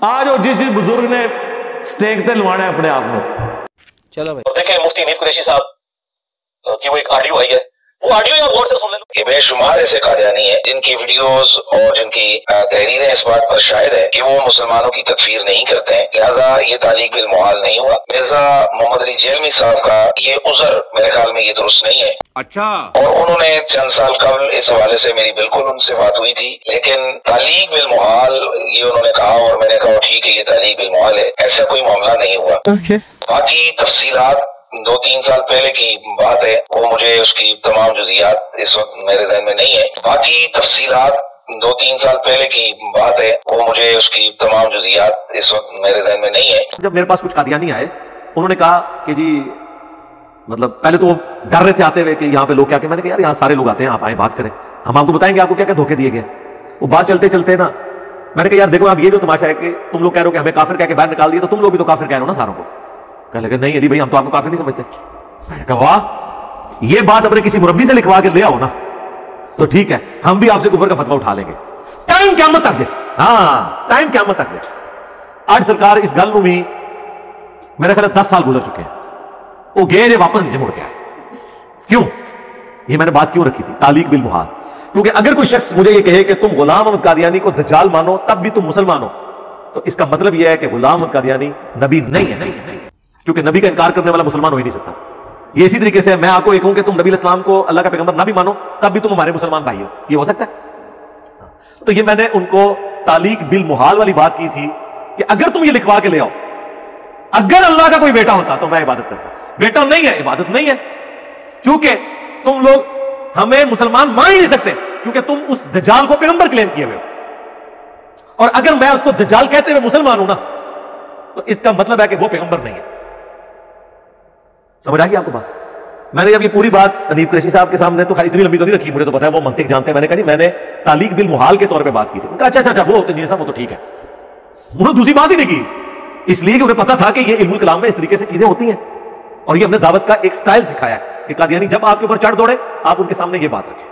आज जिस बुजुर्ग ने स्टेक ते लवाना है अपने आप को। चलो भाई देखें मुफ्ती हनीफ कुरैशी साहब की वो एक ऑडियो आई है, वो ऑडियो आप गौर से सुन लें। बेशुमार ऐसे कादियानी है जिनकी वीडियोस और जिनकी तहरीरें इस बात पर शायद है कि वो मुसलमानों की तकफीर नहीं करते हैं, लिहाजा ये तालीक बिल मुहाल नहीं हुआ। मिर्जा मोहम्मद अली जेलमी साहब का ये उज़र मेरे ख्याल में ये दुरुस्त नहीं है। अच्छा। और उन्होंने चंद साल कबल इस हवाले से मेरी बिल्कुल उनसे बात हुई थी, लेकिन तालीक बिल मुहाल ये उन्होंने कहा और मैंने कहा ठीक है ये तालीक बिल मुहाल है, ऐसा कोई मामला नहीं हुआ। बाकी तफसीलात 2-3 साल पहले की बात है, वो मुझे उसकी तमाम जुज़ियात इस वक्त मेरे ज़हन में नहीं है। बाकी तफसीलात 2-3 साल पहले की बात है, वो मुझे उसकी तमाम जुज़ियात इस वक्त मेरे ज़हन में नहीं है। जब मेरे पास कुछ कादियानी आए, उन्होंने कहा कि जी मतलब पहले तो वो डर रहे थे आते हुए कि यहाँ पे लोग क्या के, मैंने कहा यार यहाँ सारे लोग आते हैं, आप आए बात करें, हम आपको बताएंगे आपको क्या क्या धोखे दिए गए। वो बात चलते चलते ना मैंने कहा यार देखो आप ये जो तमाशा है कि तुम लोग कह रहे हो कि हमें काफिर कह के बाहर निकाल दिया, तो तुम लोग भी तो काफिर कह रहे हो ना सारों को। कह लगे नहीं अली भाई हम तो आपको काफिर नहीं समझते। मैंने कहा वाह, ये बात अपने किसी मुरब्बी से लिखवा के ले आओ ना तो ठीक है, हम भी आपसे कुफर का फतवा उठा लेंगे। टाइम क़यामत तक जे, हाँ टाइम क़यामत तक जे। आज सरकार इस गल भी मेरे ख्याल 10 साल गुजर चुके हैं, वो गए ने वापस नीचे मुड़ के आए। क्यों? ये मैंने बात क्यों रखी थी तालीक बिल मुहाल, क्योंकि अगर कोई शख्स मुझे ये कहे कि तुम गुलाम अहमद कादियानी को दज्जाल मानो तब भी तुम मुसलमान हो, तो इसका मतलब यह है कि गुलाम अहमद कादियानी नबी नहीं है, क्योंकि नबी का इनकार करने वाला मुसलमान हो ही नहीं सकता। ये इसी तरीके से मैं आपको एक कहूं कि तुम नबी इस्लाम को अल्लाह का पैगंबर ना भी मानो तब भी तुम हमारे मुसलमान भाई हो, ये हो सकता है? तो ये मैंने उनको तालीक बिल मुहाल वाली बात की थी कि अगर तुम ये लिखवा के ले आओ, अगर अल्लाह का कोई बेटा होता तो मैं इबादत करता, बेटा नहीं है इबादत नहीं है, चूंकि तुम लोग हमें मुसलमान मान ही नहीं सकते क्योंकि तुम उस दज्जाल को पैगंबर क्लेम किए हुए हो, और अगर मैं उसको दज्जाल कहते हुए मुसलमान हूं ना तो इसका मतलब है कि वो पैगंबर नहीं है। समझ आ गई आपको बात? मैंने जब ये पूरी बात हनीफ कुरैशी साहब के सामने, तो खाली इतनी लंबी तो नहीं रखी, मुझे तो पता है वो मंतिक जानते हैं, मैंने कहा मैंने तालीक बिल मुहाल के तौर पे बात की थी। उनका अच्छा अच्छा वो तो नहीं साहब वो तो ठीक है, उन्होंने दूसरी बात ही नहीं की, इसलिए कि उन्हें पता था कि ये इल्मुल कलाम में इस तरीके से चीजें होती हैं, और ये हमने दावत का एक स्टाइल सिखाया है कि कादियानी जब आपके ऊपर चढ़ दौड़े आप उनके सामने ये बात रखें।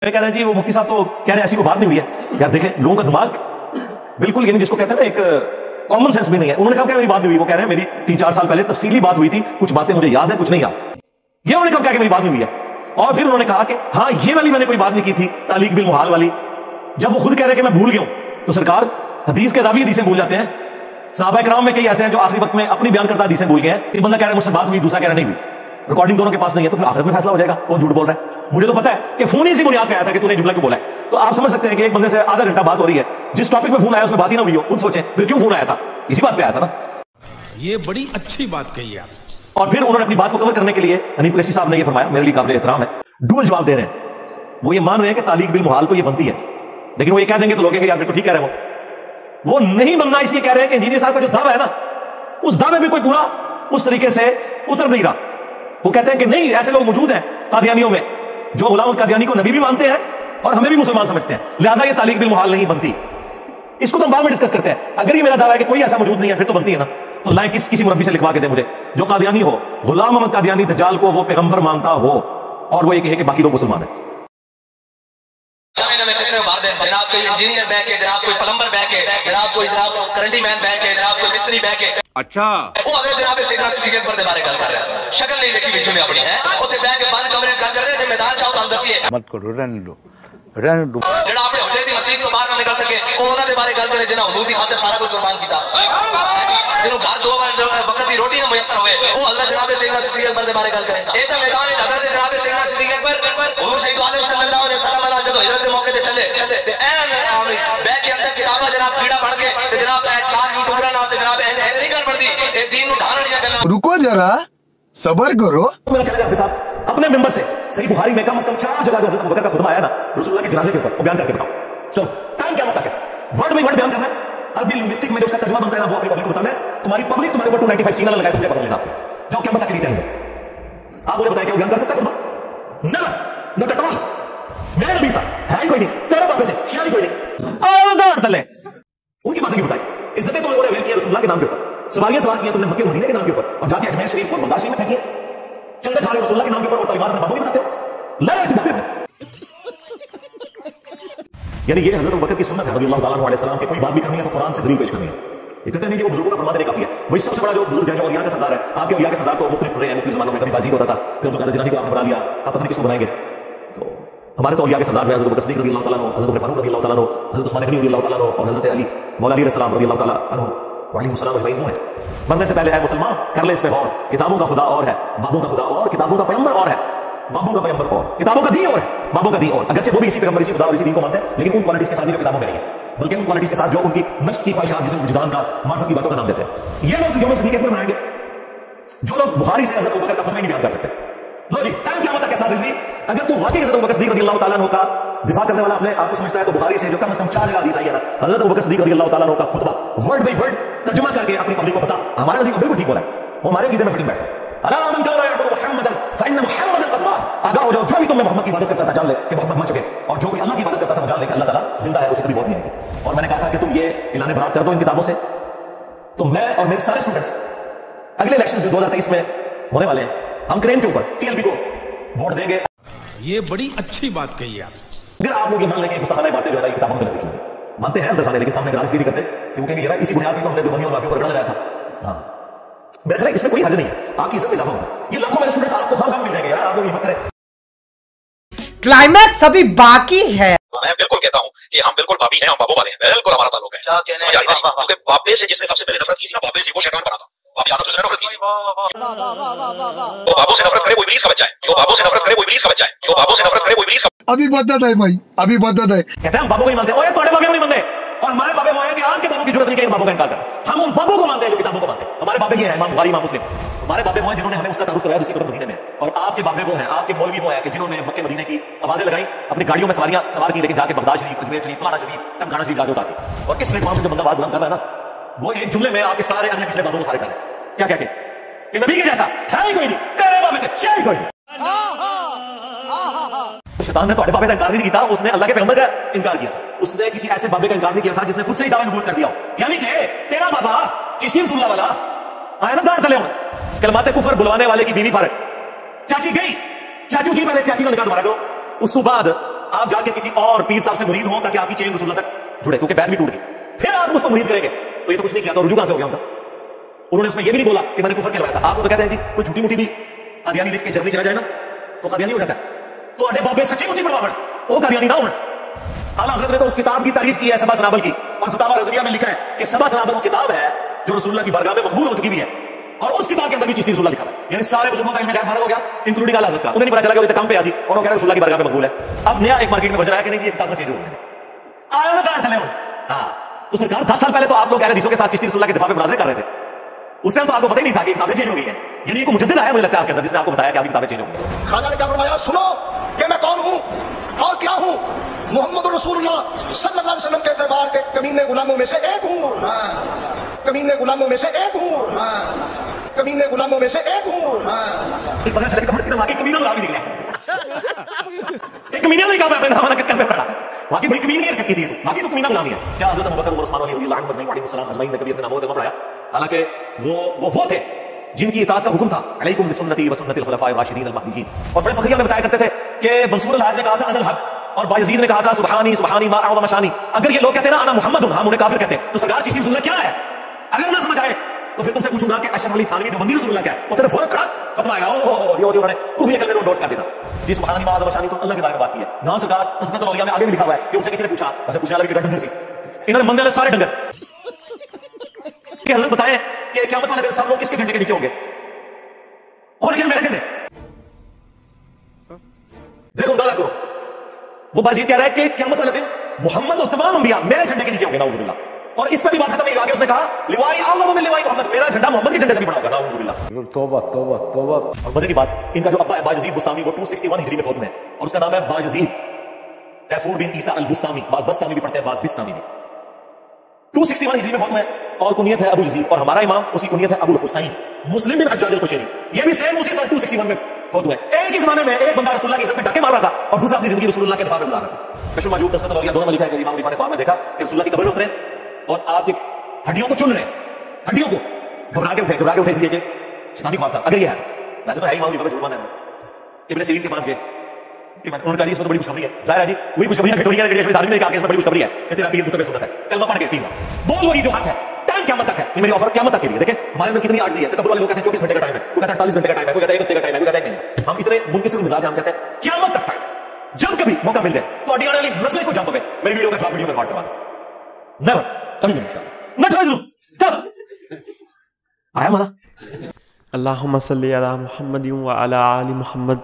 कह रहे हैं जी वो मुफ्ती साहब तो कह रहे हैं ऐसी कोई बात नहीं हुई है। यार देखें लोगों का दिमाग बिल्कुल यानी जिसको कहते हैं ना एक कॉमन सेंस भी नहीं है। उन्होंने कहा क्या मेरी बात नहीं हुई, वो कह रहे हैं मेरी 3-4 साल पहले तफसीली बात हुई थी, कुछ बातें मुझे याद है कुछ नहीं याद। ये उन्होंने कहा क्या कि मेरी बात नहीं हुई है, और फिर उन्होंने कहा कि हाँ ये वाली मैंने कोई बात नहीं की थी तालीक बिल मुहाल वाली। जब वो खुद कह रहे कि मैं भूल गया हूं, तो सरकार हदीस के रावी हदीसें भूल जाते हैं। सहाबा किराम में कई ऐसे हैं जो आखिरी वक्त में अपनी बयान करता हदीसें भूल गए हैं। एक बंदा कह रहा है मुझसे बात हुई, दूसरा कह रहा नहीं हुई, रिकॉर्डिंग दोनों के पास नहीं है, तो फिर आखिरत में फैसला हो जाएगा कौन झूठ बोल रहा है। मुझे तो पता है कि फोन ही इसी बुनियाद पे आया था कि तूने जुमला क्यों बोला है, तो आप समझ सकते हैं कि एक बंदे से आधा घंटा बात हो रही है, जिस टॉपिक पे फोन आया उसमें बात ही ना हुई हो, खुद सोचें फिर क्यों फोन आया था, इसी बात पे आया था ना। ये बड़ी अच्छी बात कही आप। और फिर उन्होंने अपनी बात को कवर करने के लिए हनीफ कुरैशी साहब ने ये फरमाया, मेरे लिए काबिल एहतराम है, डुअल जवाब दे रहे हैं। वो ये मान रहे हैं कि तालीक बिल मुहाल तो ये बनती है, लेकिन वो ये कह देंगे तो लोग कहेंगे यार तो ठीक कह रहे हो। वो नहीं बनना इसलिए कह रहे हैं कि इंजीनियर साहब का जो दावा है ना, उस दावे में कोई पूरा उस तरीके से उतर नहीं रहा। वो कहते हैं कि नहीं ऐसे लोग मौजूद हैं कादियानियों में जो गुलाम कादियानी को नबी भी मानते हैं और हमें भी मुसलमान समझते हैं, लिहाजा ये तालीक बिल मुहाल नहीं बनती। इसको तो हम बाद में डिस्कस करते हैं। अगर ये मेरा दावा है कि कोई ऐसा मौजूद नहीं है फिर तो बनती है ना, तो लाए किसी मुरब्बी से लिखवा के दे मुझे जो कादियानी हो, गुलाम अहमद कादियानी दज्जाल को वो पैगंबर मानता हो और वो ये कहे कि बाकी लोग मुसलमान है। जनाब कोई इंजीनियर बैक है, जनाब कोई प्लम्बर बैक है, जनाब कोई करंटी मैन बैक है, जनाब कोई मिस्त्री बैक है। अच्छा वो अगले जनाब सैयदना सिद्दीक़ अकबर दे बारे गल कर रहा है, शक्ल नहीं देखी बिजू ने अपनी है, ओते बैक के बंद कमरे गल कर रहे थे, मैदान चाहो तो हम दसिए मत करो, रहने दो रहने दो। जेड़ा अपने हुजरे दी मस्जिद तो बाहर ना निकल सके वो उन्हां दे बारे गल करे जिन्हां हुजूर दी खातिर सारा कुछ कुर्बान कीता, जिन्हों घर 2 वक्त दी रोटी ना मुयसर होए वो हज़रत जनाब सैयदना सिद्दीक़ अकबर दे बारे गल करे। ए तो मैदान है हज़रत जनाब सैयदना सिद्दीक़ अकबर हुजूर सैयद आलम सल्लल्लाहु अलैहि वसल्लम ने जब हिजरत के मौके ते चले ते ऐन बैक के अंदर किताबा जनाब कीड़ा बन के ते जनाब 4 यूट्यूबरा नाल ते जनाब ऐ नहीं गल पड़दी, ए दीन नु ढाणन दी गल्लां। रुको जरा सबर करो। मेरा चले जाफर साहब अपने मेंबर से सही बुखारी में कम से कम 4 जगह जो हज़रत अबू बकर का खुतबा आया ना रसूलुल्लाह के जनाजे के ऊपर, वो बयान करके बताओ। चलो टाइम क्या तक है, वर्ड बाई वर्ड बयान करना है। अरबी लिंग्विस्टिक में जो उसका तर्जुमा बनता है ना वो अपनी पब्लिक को बताना है। तुम्हारी पब्लिक तुम्हारे ऊपर 295 सीना लगाए, तुमने पकड़ लेना आपको जो क्या बता के नहीं चाहिए। आप मुझे बताएं क्या बयान कर सकता है खुतबा? Never, not at all. मेरे नबी साहब है कोई नहीं, तेरे बाप थे शादी कोई नहीं, और तले उनकी बातें क्यों बताई? इज्जतें तुम लोगों ने की रसूलुल्लाह के नाम के ऊपर, सवालियां सवाल किया तुमने मक्के मदीने के नाम के ऊपर, और जाके अजमेर शरीफ और बंदा शरीफ में फेंकी है। चंदे खा रहे हो रसूलुल्लाह के नाम के ऊपर और तालीमात अपने बाबू की बताते हो। लड़ाई यानी ये हजरत अबू बकर की सुन्नत है रज़ियल्लाहु ताला अन्हु अलैहि की कोई बात भी करनी है तो कुरान से दलील पेश करनी है। ये कहते नहीं कि वो बुजुर्गों का फरमा देने काफी है। वही सबसे बड़ा जो बुजुर्ग है जो औलिया का सरदार है, आपके औलिया के सरदार तो मुख्तलिफ रहे हैं, मुख्तलिफ ज़मानों में। कभी बाजीद होता था, फिर अब्दुल कादिर जिलानी को आपने बना लिया, आप पता नहीं किसको बनाएंगे। तो हमारे तो औलिया के सरदार हैं हजरत अबू बकर सिद्दीक़ रज़ियल्लाहु ताला अन्हु, हजरत उमर फारूक रज़ियल्लाहु ताला अन्हु, हजरत उस्मान गनी रज़ियल्लाहु ताला अन्हु और हजरत अली मौला अली रज़ियल्लाहु ताला अन्हु अलैहिस्सलाम अजमईन वो है। मरने से पहले है मुसलमान कर ले इस पे गौर, किताबों का खुदा और है, बाबों का खुदा और, किताबों का पैगंबर और है, बाबों का पैगंबर और, किताबों का दी और है, बाबों का दी और। अगरचे वो भी इसी पैगंबर, इसी खुदा और इसी दीन को मानते हैं, लेकिन उन क्वालिटीज के साथ जो किताबों में नहीं है, बल्कि उन क्वालिटीज के साथ जो उनकी नफ्स की ख्वाहिशात, जिसमें वजदान का, मार्फत की बातों का नाम देते हैं। ये लोग यौम सदीक़ पर मनाएंगे जो लोग बुखारी से हजरत अबू बकर का खुतबा नहीं बयान कर सकते। लो जी, टाइम क्या के साथ रिजवी, अगर तू वाकई हजरत अबू बकर सिद्दीक़ रज़ियल्लाहु ताला अन्हु का दिफा करने वाला अपने आप को समझता है तो बुखारी से जो कम से कम 4 जगह हदीस आई है ना, हजरत अबू बकर सिद्दीक़ रज़ियल्लाहु ताला अन्हु का खुतबा वर्ड बाय वर्ड तर्जुमा करके अपनी पब्लिक को बता। हमारे नज़दीक बिल्कुल ठीक बोला है, वो हमारे ईद में फिटिंग बैठता है। अला मन काना यअबुदु मुहम्मदन फइन्न मुहम्मदन क़द मात। आगाह हो जाओ, जो भी तुम मोहम्मद की इबादत करता था जान ले कि मोहम्मद मर चुके, और जो कोई अल्लाह की इबादत करता था जान ले कि अल्लाह ताला जिंदा है, उसे कभी मौत नहीं आएगी। और मैंने कहा था कि तुम ये ऐलान बरात कर दो इन किताबों से, तो मैं और मेरे सारे स्टूडेंट्स अगले इलेक्शन 2023 में होने वाले हैं, हम क्रेन के ऊपर टीएलपी को वोट देंगे। ये बड़ी अच्छी बात कही आप। अगर आप लोग ये मान लेंगे गुस्ताखाना बातें जो है किताबों में गलत लिखी हुई, मानते हैं अंदर जाने, लेकिन सामने गालिश भी करते क्योंकि ये इसी बुनियाद पर तो हमने दुबनी और वापियों पर लगाया था। हाँ, मेरा ख्याल इसमें कोई हर्ज नहीं है, आपकी इज्जत में इजाफा होगा। ये लाखों मेरे स्टूडेंट्स आपको हम मिल जाएंगे यार, आप लोग हिम्मत करें। क्लाइमैक्स अभी बाकी है। मैं बिल्कुल कहता हूँ कि हम बिल्कुल भाभी हैं, हम बाबू वाले हैं, बिल्कुल हमारा ताल्लुक है। क्योंकि बाबे से जिसने सबसे पहले नफरत की थी ना, बाबे से वो शैतान बना था। बाबी आदम से नफरत की थी। वो बाबू से नफरत करे वो इब्लीस का बच्चा है, वो बाबू से नफरत करे वो इब्लीस का बच्चा है, वो बाबू से नफरत करे वो इब्लीस का। अभी बदत है भाई, अभी बदत है। कहते हैं हम बाबू को नहीं मानते, ओए तुम्हारे बाबे को नहीं मानते, और हमारे बाबे वो है कि आपके बाबू की जरूरत नहीं है बाबू का इनकार करना। हम उन बाबू को मानते हैं जो किताबों को मानते हैं। हमारे बाबे ये है इमाम बुखारी, इमाम मुस्लिम, हमारे बाबे वो हैं जिन्होंने हमें उसका तारुफ कराया जिसकी कदर मदीने में। और आपके बाबे वो हैं, आपके मौलवी वो हैं कि जिन्होंने मक्के मदीने की आवाजें लगाई, अपनी गाड़ियों में सवारियां सवार की, लेकिन जाके बगदाद शरीफ, अजमेर शरीफ, फलाना शरीफ, टमकाना शरीफ जाके उतारती। और इस प्लेटफॉर्म से जो बंदा बात बुलंद कर रहा है ना, वो एक जुमले में आपके सारे अन्य पिछले बाबों को खारिज कर रहे हैं। क्या कहते हैं कि नबी के जैसा है ही कोई नहीं, तेरे बाबे ने शायद कोई नहीं। शैतान ने तुम्हारे बाबे का इनकार नहीं किया, उसने अल्लाह के पैगंबर का इनकार किया था। उसने किसी ऐसे बाबे का इनकार नहीं किया था जिसने खुद से ही दावा नबूवत कर दिया हो। यानी कि तेरा बाबा चिश्ती रसूलुल्लाह वाला आया ना दाढ़ तले होने, कलमाते कुफर बुलवाने वाले की बीवी फारग, चाची गई, चाचू जी पहले चाची का निकाह दोबारा दो, उसके बाद आप जाके किसी और पीर साहब से मुरीद हो ताकि आपकी चेन रसूलुल्लाह तक जुड़े, क्योंकि पैर भी टूट गई, फिर आप उसको मुरीद करेंगे। तो ये तो कुछ नहीं किया, तो रुजू कहां से हो गया उनका? उन्होंने उसमें ये भी नहीं बोला कि मैंने कुफर कहलवाया था। आपको तो कहते हैं जी कोई छोटी मोटी भी कादियानी लिख के जर्मनी चला जाए ना तो कादियानी हो जाता है। तो अरे बाबे सच्ची मुच्ची बड़वाड़ वो कादियानी ना होना। आला हज़रत ने तो उस किताब की तारीफ की है, सबा सनाबल की, और फतावा रज़विया में लिखा है कि सबा सनाबल वो किताब है जो रसूलुल्लाह की बारगाह में मकबूल हो चुकी हुई है, और उस किताब के अंदर भी चिश्ती रसूलुल्लाह लिखा है। यानी सारे बुजुर्गों का इल्म गायब फारग हो गया, इंक्लूडिंग आला हज़रत का। उन्हें नहीं पता चला कि वो तकम पे आजी और वो कह रहे रसूलुल्लाह की बारगाह में मकबूल है। अब नया एक मार्केट में बज रहा है कि नहीं ये किताब में चेंज हो गया, आया ना दाढ़ तले हो। हां, तो सरकार 10 साल पहले तो आप लोग अहले हदीसों के साथ चिश्ती रसूलुल्लाह के दिफा में मुनाज़रे कर रहे थे। उस टाइम तो आपको पता ही नहीं था कि किताबें चेंज हो गई है। यानी एक मुजद्दिद आया मुझे लगता है आपके अंदर जिसने आपको बताया कि आपकी किताबें चेंज हो गई। खाजा ने क्या फरमाया, सुनो कि मैं कौन हूं और क्या हूं। मोहम्मद रसूलुल्लाह सल्लल्लाहु अलैहि वसल्लम के दरबार के कमीने गुलामों में से एक हूं, कमीने गुलामों में से एक हूं, कमीने गुलामों में से एक हूं। पता चला कमर से वाकई कमीना गुलाम ही निकला। एक कमीना नहीं कहा अपने नाम ना कर पे पड़ा, वाकई बड़ी कमीनी हरकत की थी, तो बाकी तो कमीना गुलामी है। क्या हज़रत अबू बकर और उस्मान रज़ियल्लाहु अजमईन ने कभी अपने नामों पे पढ़ाया? हालांकि वो थे जिनकी इताअत का हुक्म था, अलैकुम बिसुन्नती व सुन्नतिल खुलफाए राशिदीन अल महदीयीन। और बड़े फखरिया में बताया करते थे कि मंसूर अल हाज ने कहा था अनल हक, और बायजीद ने कहा था सुब्हानी सुब्हानी मा अअज़म शानी। अगर ये लोग कहते हैं ना अना मुहम्मदुन, हम उन्हें काफिर कहते हैं, तो सरकार चिश्ती रसूलुल्लाह क्या है? अगर ना समझ आए तो फिर तुमसे पूछूंगा कि अशरफ अली थानवी देवबंदी रसूलुल्लाह क्या है? वो तेरे फौरन खड़ा फतवा आएगा, ओ उन्होंने कुफरी कलमे में नोट्स कर दिया जी सुब्हानी मा अअज़म शानी, तो अल्लाह के बारे में बात की है ना सरकार। तस्बीह औलिया में आगे भी लिखा हुआ है कि उनसे किसी ने पूछा, अच्छा पूछने वाला कि डंगर सी, इन्होंने मंगने वाले सारे डंगर कि हज़रत बताएं कि क़यामत वाले दिन सब लोग किसके झंडे के नीचे होंगे? और क्या मेरे झंडे? देखो अंदाजा करो, वो बाजीद कह रहा है कि क़यामत वाले दिन मोहम्मद और तमाम अंबिया मेरे झंडे के नीचे होंगे, नाउज़ुबिल्लाह। और इस पर भी बात खत्म नहीं, आगे उसने कहा लिवाई आज़म मिन लिवाई मोहम्मद, मेरा झंडा मोहम्मद के झंडे से भी बड़ा होगा, नाउज़ुबिल्लाह। तौबा तौबा तौबा। और मजे की बात, इनका जो अब्बा है बायजीद बुस्तामी, वो 261 हिजरी में फौत में है, और उसका नाम है बायजीद तैफूर बिन ईसा अल बुस्तामी, बाद बस्तामी भी पढ़ते हैं, बाद बिस्तामी भी। 261 हिजरी में फौत में, और कुनियत है अबू यजीद, और हमारा इमाम उसकी कुनियत है अबुल हुसैन मुस्लिम बिन हज्जाज अल-कुशैरी। ये भी सेम उसी साल 261 में फौत हुए। एक ही जमाने में एक बंदा रसूलुल्लाह की इज्जत में धक्के मार रहा था और दूसरा अपनी जिंदगी रसूलुल्लाह के दफा में गुजार रहा था। कशफ मौजूद तस्बीह औलिया दोनों में लिखा है कि इमाम रिफा ने ख्वाब में देखा कि रसूलुल्लाह की कब्र में उतरे और आपकी हड्डियों को चुन रहे हैं, हड्डियों को घबरा के उठे इसलिए कि शैतानी ख्वाब था। अगर ये है, वैसे तो है इमाम रिफा में जुर्माना है। इब्ने सीरीन के पास गए, उन्होंने कहा इसमें तो बड़ी खुशखबरी है, जाहिर है जी वही खुशखबरी भेंट हो रही है। आदमी ने कहा कि इसमें बड़ी खुशखबरी है कि तेरा पीर कुतुब सुन्नत है, कलमा पढ़ के पीऊंगा, बोल वही जो हक है, टाइम क़यामत तक है, ये मेरी ऑफर क़यामत तक के लिए। देखिए हमारे अंदर कितनी आर्जी है, तकब्बुर वाले लोग कहते हैं 24 घंटे का टाइम है, कोई कहता है 48 घंटे का टाइम है, कोई कहता है 1 हफ्ते का टाइम है, कोई कहता है 1 महीने। हम इतने मुनकिसिर मिजाज हम कहते हैं क़यामत तक टाइम है, जब कभी मौका मिल जाए तो आने वाली नस्लें को जंप पे मेरी वीडियो का जवाब वीडियो में रिकॉर्ड करवा दो, नेवर कभी नहीं इंशाअल्लाह। न चल चल आया मजा। अल्लाहुम्मा सल्ली अला मुहम्मद व अला आलि मुहम्मद।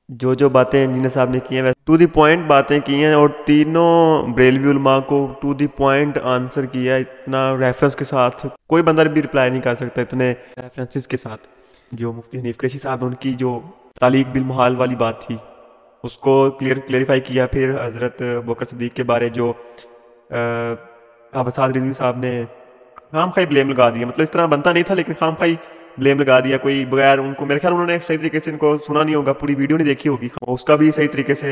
जो बातें इंजीनियर साहब ने की हैं टू द पॉइंट बातें की हैं, और तीनों बरेलवी उलमा को टू द पॉइंट आंसर किया, इतना रेफरेंस के साथ कोई बंदा भी रिप्लाई नहीं कर सकता इतने रेफरेंसेस के साथ। जो मुफ्ती हनीफ कुरैशी साहब उनकी जो तालीक बिल मुहाल वाली बात थी उसको क्लियरिफाई किया। फिर हज़रत बकर सिद्दीक के बारे जो अवसाद रिजवी साहब ने खाम खाई ब्लेम लगा दिया, मतलब इस तरह बनता नहीं था लेकिन खाम खाई ब्लेम लगा दिया कोई बगैर उनको, मेरे ख्याल उन्होंने सही तरीके से इनको सुना नहीं होगा, पूरी वीडियो नहीं देखी होगी, उसका भी सही तरीके से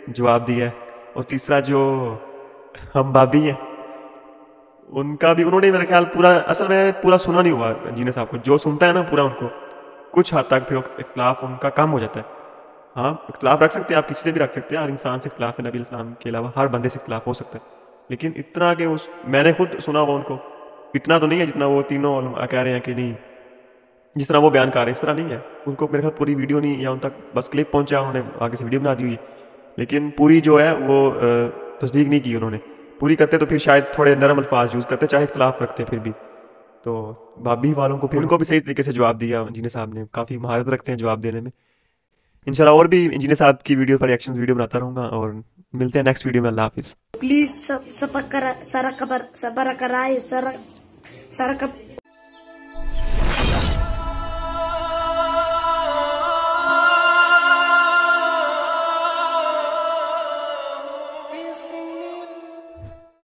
जवाब दिया है। और तीसरा जो हम भाभी हैं उनका भी उन्होंने मेरे ख्याल पूरा, असल में पूरा सुना नहीं हुआ इंजीनियर साहब को, जो सुनता है ना पूरा उनको कुछ हद तक फिर इख्तलाफ उनका कम हो जाता है। हाँ इख्तलाफ रख सकते हैं आप, किसी से भी रख सकते हैं, हर इंसान से इख्तलाफ है, नबी इस्लाम के अलावा हर बंदे से इख्तलाफ हो सकता है, लेकिन इतना कि उस मैंने खुद सुना हुआ उनको इतना तो नहीं है जितना वो तीनों कह रहे हैं कि नहीं, जिस तरह वो बयान कर रहे हैं इस तरह नहीं है। उनको मेरे ख्याल पूरी वीडियो नहीं, या उन तक बस क्लिप पहुंचा, उन्होंने आगे से वीडियो बना दी हुई, लेकिन पूरी जो है वो तस्दीक नहीं की उन्होंने। पूरी करते तो फिर शायद थोड़े नरम अल्फाज यूज़ करते, चाहे इख्तलाफ रखते फिर भी। तो भाभी वालों को फिर उनको भी सही तरीके से जवाब दिया इंजीनियर साहब ने, काफ़ी महारत रखते हैं जवाब देने में। इंशाल्लाह और भी इंजीनियर साहब की वीडियो पर रिएक्शंस वीडियो बनाता रहूँगा, और मिलते हैं नेक्स्ट वीडियो में। अल्लाह हाफिज़। प्लीज सबर कराए, सर